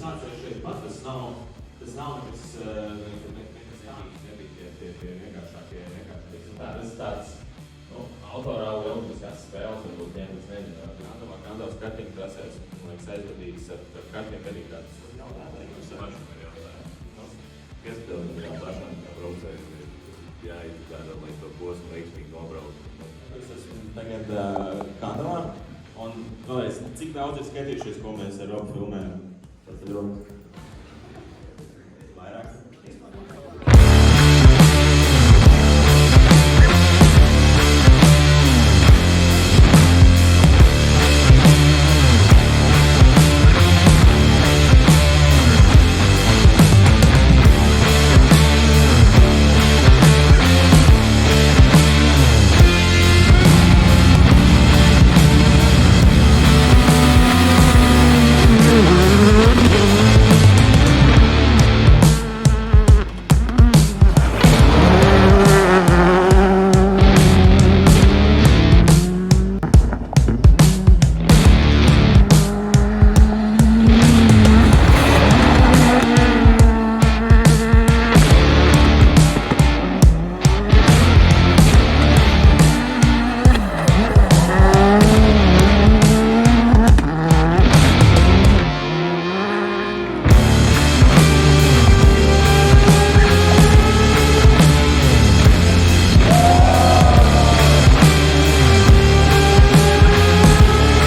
nācēju šeit pat, tas nav nekas tāds, nebija tie vienkāršākie. Tas tāds autorāli olimpiskās spēles, varbūt tiem, kas nezinu. Gandavas kartiņu trasēs, man liekas, aizvadījis ar kartiņu arī tāds jautājums. Kas tev pašam kā braucējs ir jāizdara, lai to posmu veiksmīgi nobrauc? Es esmu tagad Gandavā, un vēlreiz, cik daudz ir skatījušies, ko mēs ar Robu filmējam?